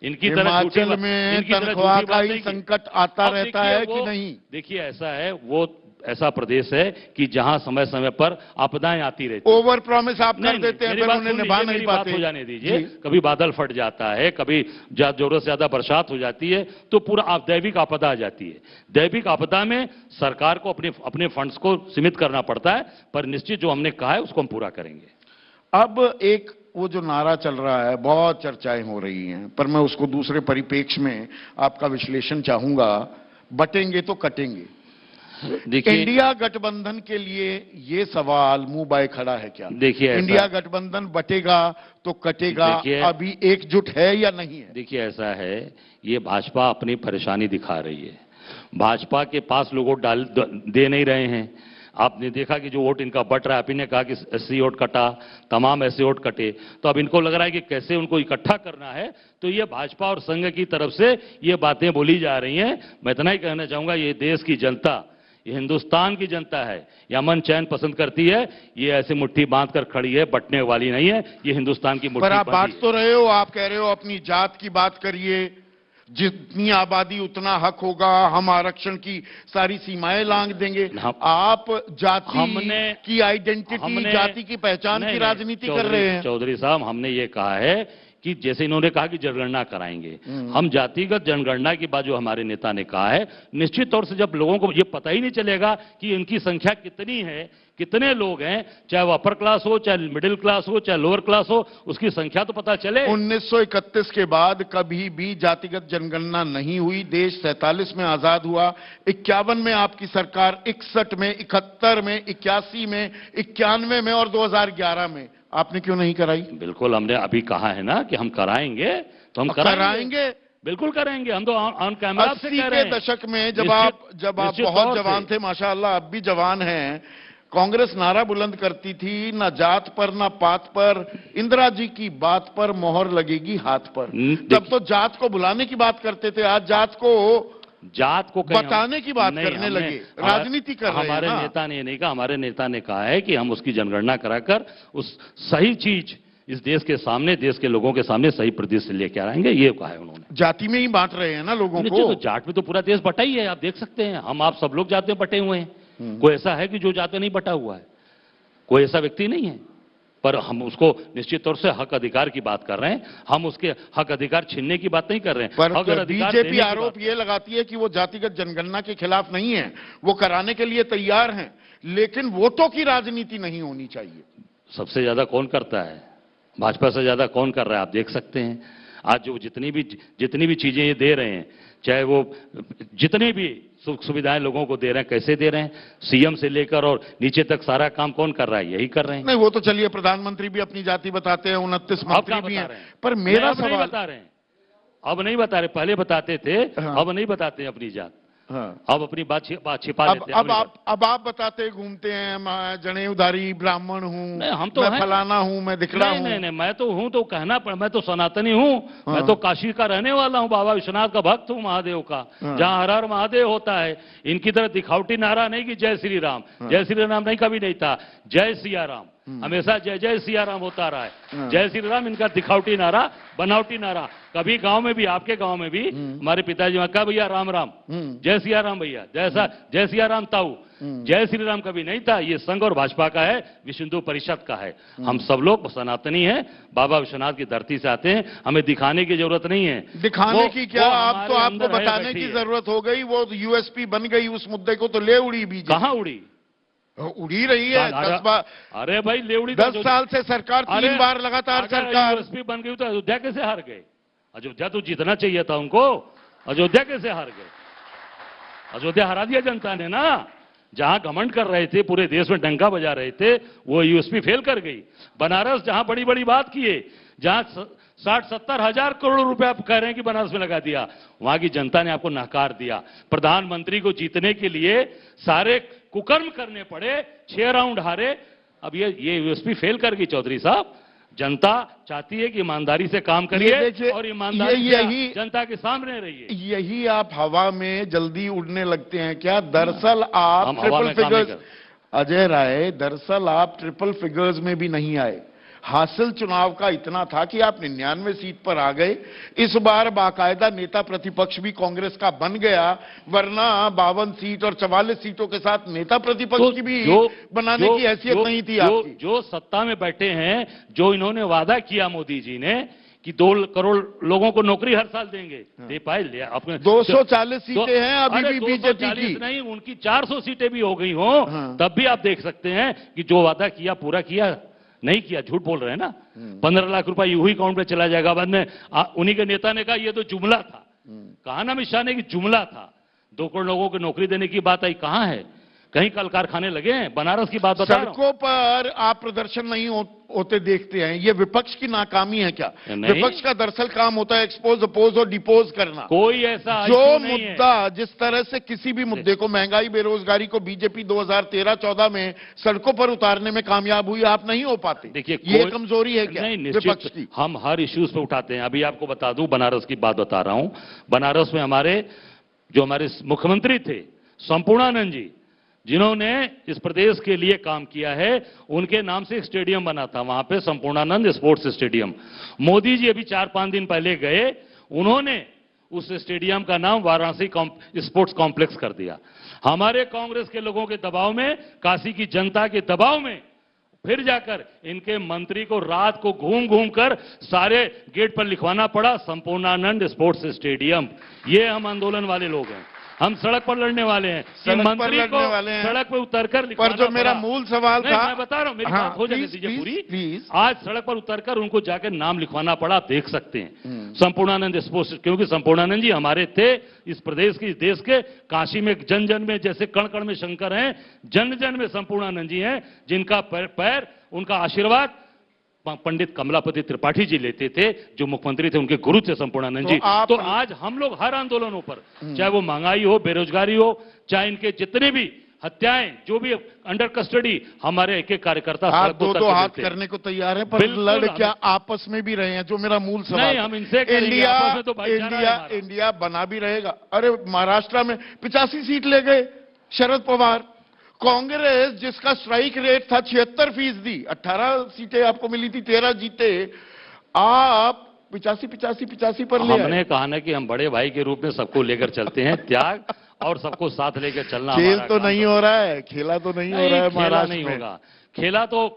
इनकी तरह हिमाचल में तनख्वाह का ही संकट आता रहता है कि नहीं? देखिए ऐसा है, वो ऐसा प्रदेश है कि जहां समय समय पर आपदाएं आती रहती हैं। ओवर प्रॉमिस आप कर देते हैं, फिर उन्हें निभा नहीं पाते। हो जाने दीजिए, कभी बादल फट जाता है, कभी जरूरत से ज्यादा बरसात हो जाती है, तो पूरा दैविक आपदा आ जाती है। दैविक आपदा में सरकार को अपने फंड्स को सीमित करना पड़ता है, पर निश्चित जो हमने कहा है उसको हम पूरा करेंगे। अब एक वो जो नारा चल रहा है, बहुत चर्चाएं हो रही हैं, पर मैं उसको दूसरे परिप्रेक्ष्य में आपका विश्लेषण चाहूंगा। बटेंगे तो कटेंगे। देखिए, इंडिया गठबंधन के लिए ये सवाल मुंह बाय खड़ा है क्या? देखिए, इंडिया गठबंधन बटेगा तो कटेगा, अभी एकजुट है या नहीं है? देखिए ऐसा है, ये भाजपा अपनी परेशानी दिखा रही है। भाजपा के पास लोग वोट दे नहीं रहे हैं। आपने देखा कि जो वोट इनका बट रहा है, आप ने कहा कि एससी वोट कटा, तमाम ऐसे वोट कटे, तो अब इनको लग रहा है कि कैसे उनको इकट्ठा करना है। तो ये भाजपा और संघ की तरफ से ये बातें बोली जा रही हैं। मैं इतना ही कहना चाहूंगा, ये देश की जनता, ये हिंदुस्तान की जनता है, ये अमन चैन पसंद करती है। ये ऐसे मुट्ठी बांध कर खड़ी है, बटने वाली नहीं है। ये हिंदुस्तान की मुट्ठी। पर आप बांट तो रहे हो, आप कह रहे हो अपनी जात की बात करिए, जितनी आबादी उतना हक होगा, हम आरक्षण की सारी सीमाएं लांघ देंगे। आप जाति की आइडेंटिटी, जाति की पहचान की राजनीति कर रहे हैं। चौधरी साहब, हमने ये कहा है कि जैसे इन्होंने कहा कि जनगणना कराएंगे, हम जातिगत जनगणना की बात जो हमारे नेता ने कहा है, निश्चित तौर से जब लोगों को ये पता ही नहीं चलेगा कि इनकी संख्या कितनी है, कितने लोग हैं, चाहे वो अपर क्लास हो, चाहे मिडिल क्लास हो, चाहे लोअर क्लास हो, उसकी संख्या तो पता चले। 1931 के बाद कभी भी जातिगत जनगणना नहीं हुई। देश 47 में आजाद हुआ, 51 में आपकी सरकार, 61 में, 71 में, 81 में, 91 में और 2011 में आपने क्यों नहीं कराई? बिल्कुल, हमने अभी कहा है ना कि हम कराएंगे, तो हम कराएंगे, बिल्कुल करेंगे। हम तो ऑन कैमरा से कह रहे हैं। 80 के दशक में जब आप बहुत जवान थे, माशाअल्लाह अब भी जवान हैं, कांग्रेस नारा बुलंद करती थी, ना जात पर ना पात पर, इंदिरा जी की बात पर मोहर लगेगी हाथ पर। तब तो जात को बुलाने की बात करते थे, आज जात को बताने की बात करने लगे, राजनीति कर रहे हैं। हमारे नेता ने नहीं कहा, हमारे नेता ने कहा है कि हम उसकी जनगणना कराकर उस सही चीज इस देश के सामने, देश के लोगों के सामने सही परिदृश्य लेके आएंगे, ये कहा है उन्होंने। जाति में ही बांट रहे हैं ना लोगों को। तो जाट में तो पूरा देश बटा ही है, आप देख सकते हैं। हम आप सब लोग जाते बटे हुए हैं, कोई ऐसा है कि जो जाते नहीं बटा हुआ है? कोई ऐसा व्यक्ति नहीं है। पर हम उसको निश्चित तौर से हक अधिकार की बात कर रहे हैं, हम उसके हक अधिकार छीनने की बात नहीं कर रहे हैं। पर बीजेपी आरोप ये लगाती है कि वो जातिगत जनगणना के खिलाफ नहीं है, वो कराने के लिए तैयार हैं, लेकिन वोटों की राजनीति नहीं होनी चाहिए। सबसे ज्यादा कौन करता है? भाजपा से ज्यादा कौन कर रहा है? आप देख सकते हैं आज जो जितनी भी चीजें ये दे रहे हैं, चाहे वो जितने भी सुख सुविधाएं लोगों को दे रहे हैं, कैसे दे रहे हैं, सीएम से लेकर और नीचे तक सारा काम कौन कर रहा है? यही कर रहे हैं। नहीं, वो तो चलिए, प्रधानमंत्री भी अपनी जाति बताते हैं, 29 मंत्री भी हैं, पर मेरा सवाल बता रहे हैं, अब नहीं बता रहे, पहले बताते थे, अब नहीं बताते अपनी जात। अब अपनी बात छिपा लेते हैं। अब आप बताते घूमते हैं, मैं जनेऊधारी ब्राह्मण हूँ, हम तो मैं फलाना हूँ, मैं दिखला हूँ। नहीं, मैं तो हूँ तो कहना पड़ा, मैं तो सनातनी हूँ, मैं तो काशी का रहने वाला हूँ, बाबा विश्वनाथ का भक्त हूँ, महादेव का, जहाँ हर हर महादेव होता है। इनकी तरह दिखावटी नारा नहीं कि जय श्री राम, जय श्री राम नहीं, कभी नहीं था, जय सिया राम, हमेशा जय जय सिया राम होता रहा है। जय श्री राम इनका दिखावटी नारा, बनावटी नारा। कभी गांव में भी, आपके गांव में भी हमारे पिताजी वहां कहा, भैया राम राम, जय सिया राम भैया, जय सिया राम ताऊ, जय श्री राम कभी नहीं था। ये संघ और भाजपा का है, विश्व हिंदू परिषद का है। हम सब लोग सनातनी हैं, बाबा विश्वनाथ की धरती से आते हैं, हमें दिखाने की जरूरत नहीं है। दिखाने की क्या, आप तो आपको बताने की जरूरत हो गई। वो यूएसपी बन गई, उस मुद्दे को तो ले उड़ी बीजेपी। कहां उड़ी? उड़ी रही है 10 बार। अरे भाई लेवड़ी 10 साल से सरकार, 3 बार लगातार सरकार। यूएसपी बन गई तो अयोध्या कैसे हार गए? अयोध्या तो जीतना चाहिए था उनको, अयोध्या कैसे हार गए? अयोध्या हरा दिया जनता ने ना। जहां घमंड कर रहे थे, पूरे देश में डंका बजा रहे थे, वो यूएसपी फेल कर गई। बनारस जहां बड़ी बड़ी बात किए, जहां 60-70 हजार करोड़ रुपए आप कह रहे हैं कि बनारस में लगा दिया, वहां की जनता ने आपको नकार दिया। प्रधानमंत्री को जीतने के लिए सारे कुकर्म करने पड़े, 6 राउंड हारे। अब ये यूएसपी फेल कर गई चौधरी साहब। जनता चाहती है कि ईमानदारी से काम करिए और ईमानदारी से जनता के सामने रहिए। यही आप हवा में जल्दी उड़ने लगते हैं क्या? दरअसल आप ट्रिपल फिगर्स, अजय राय, दरअसल आप ट्रिपल फिगर्स में भी नहीं आए। हासिल चुनाव का इतना था कि आप 99 सीट पर आ गए। इस बार बाकायदा नेता प्रतिपक्ष भी कांग्रेस का बन गया, वरना 52 सीट और 44 सीटों के साथ नेता प्रतिपक्ष की भी बनाने की हैसियत नहीं थी आपकी। जो सत्ता में बैठे हैं, जो इन्होंने वादा किया मोदी जी ने कि 2 करोड़ लोगों को नौकरी हर साल देंगे, दे पाए? ले आपने 240 सीटें हैं अभी भी बीजेपी की, नहीं उनकी 400 सीटें भी हो गई हो, तब भी आप देख सकते हैं कि जो वादा किया पूरा किया नहीं किया, झूठ बोल रहे हैं ना। 15 लाख रुपए यूं ही अकाउंट में चला जाएगा, बाद में उन्हीं के नेता ने कहा ये तो जुमला था। कहा ना अमित शाह ने कि जुमला था, 2 करोड़ लोगों को नौकरी देने की बात आई, कहां है? कहीं कल कारखाने लगे हैं? बनारस की बात बता रहा हूं। सड़कों पर आप प्रदर्शन नहीं होते देखते हैं, ये विपक्ष की नाकामी है क्या? विपक्ष का दरअसल काम होता है एक्सपोज, अपोज और डिपोज करना। कोई ऐसा जो मुद्दा, जिस तरह से किसी भी मुद्दे को, महंगाई बेरोजगारी को बीजेपी 2013-14 में सड़कों पर उतारने में कामयाब हुई, आप नहीं हो पाते। देखिए ये कमजोरी है क्या विपक्ष की? हम हर इश्यूज पे उठाते हैं। अभी आपको बता दूं, बनारस की बात बता रहा हूं। बनारस में हमारे मुख्यमंत्री थे संपूर्णानंद जी, जिन्होंने इस प्रदेश के लिए काम किया है, उनके नाम से एक स्टेडियम बना था वहां पे, संपूर्णानंद स्पोर्ट्स स्टेडियम। मोदी जी अभी 4-5 दिन पहले गए, उन्होंने उस स्टेडियम का नाम वाराणसी स्पोर्ट्स कॉम्प्लेक्स कर दिया। हमारे कांग्रेस के लोगों के दबाव में, काशी की जनता के दबाव में, फिर जाकर इनके मंत्री को रात को घूम घूम कर सारे गेट पर लिखवाना पड़ा संपूर्णानंद स्पोर्ट्स स्टेडियम। ये हम आंदोलन वाले लोग हैं, हम सड़क पर लड़ने वाले हैं कि मंत्री को सड़क पर उतरकर लिखवाना पर जो मेरा मूल सवाल था, मैं बता रहा हूं, मेरी बात हो जाने दीजिए पूरी। आज सड़क पर उतरकर उनको जाकर नाम लिखवाना पड़ा, आप देख सकते हैं संपूर्णानंद स्पोर्ट्स, क्योंकि संपूर्णानंद जी हमारे थे इस प्रदेश की, इस देश के। काशी में जन जन में जैसे कण कण में शंकर हैं, जन जन में संपूर्णानंद जी हैं, जिनका पैर उनका आशीर्वाद पंडित कमलापति त्रिपाठी जी लेते थे, जो मुख्यमंत्री थे, उनके गुरु थे संपूर्णानंद जी। तो आज हम लोग हर आंदोलनों पर, चाहे वो महंगाई हो, बेरोजगारी हो, चाहे इनके जितने भी हत्याएं, जो भी अंडर कस्टडी, हमारे एक एक कार्यकर्ता हाथ दो हाथ करने को तैयार है, पर लड़ क्या आपस में भी रहे हैं? जो मेरा मूल सवाल नहीं, हम इनसे इंडिया बना भी रहेगा। अरे महाराष्ट्र में 85 सीट ले गए शरद पवार। कांग्रेस जिसका स्ट्राइक रेट था 76%, 18 सीटें आपको मिली थी, 13 जीते, आप 85 पर ले आए। हमने कहा ना कि हम बड़े भाई के रूप में सबको लेकर चलते हैं, त्याग और सबको साथ लेकर चलना। खेल तो नहीं हो रहा है, खेला तो नहीं हो रहा है, महाराष्ट्र नहीं होगा, खेला तो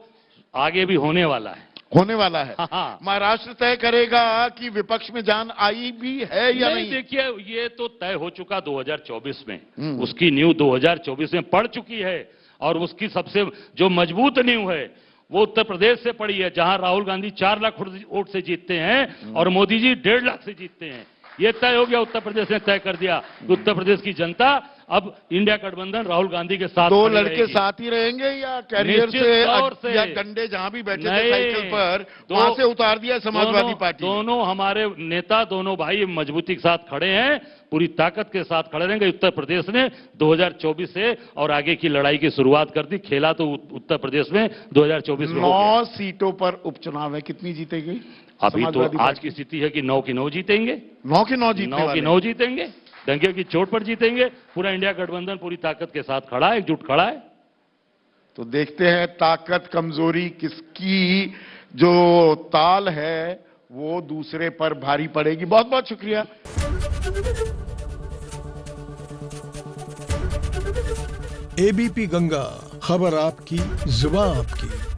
आगे भी होने वाला है, होने वाला है। महाराष्ट्र तय करेगा कि विपक्ष में जान आई भी है या नहीं। देखिए, ये तो तय हो चुका 2024 में, उसकी नींव 2024 में पड़ चुकी है, और उसकी सबसे जो मजबूत नींव है वो उत्तर प्रदेश से पड़ी है, जहां राहुल गांधी 4 लाख वोट से जीतते हैं और मोदी जी 1.5 लाख से जीतते हैं। ये तय हो गया, उत्तर प्रदेश ने तय कर दिया कि उत्तर प्रदेश की जनता अब इंडिया गठबंधन राहुल गांधी के साथ, 2 लड़के साथ ही रहेंगे या कैरियर से या डंडे जहां भी बैठे थे साइकिल पर वहां से उतार दिया समाजवादी पार्टी? दोनों हमारे नेता, दोनों भाई मजबूती के साथ खड़े हैं, पूरी ताकत के साथ खड़े रहेंगे। उत्तर प्रदेश ने 2024 से और आगे की लड़ाई की शुरुआत कर दी। खेला तो उत्तर प्रदेश में 2024 में 9 सीटों पर उपचुनाव है, कितनी जीतेगी? अभी तो आज की स्थिति है कि 9 की 9 जीतेंगे, 9 की 9 जीतेंगे, डंके की चोट पर जीतेंगे। पूरा इंडिया गठबंधन पूरी ताकत के साथ खड़ा है, एकजुट खड़ा है। तो देखते हैं ताकत कमजोरी किसकी जो ताल है वो दूसरे पर भारी पड़ेगी। बहुत बहुत शुक्रिया। एबीपी गंगा, खबर आपकी, जुबान आपकी।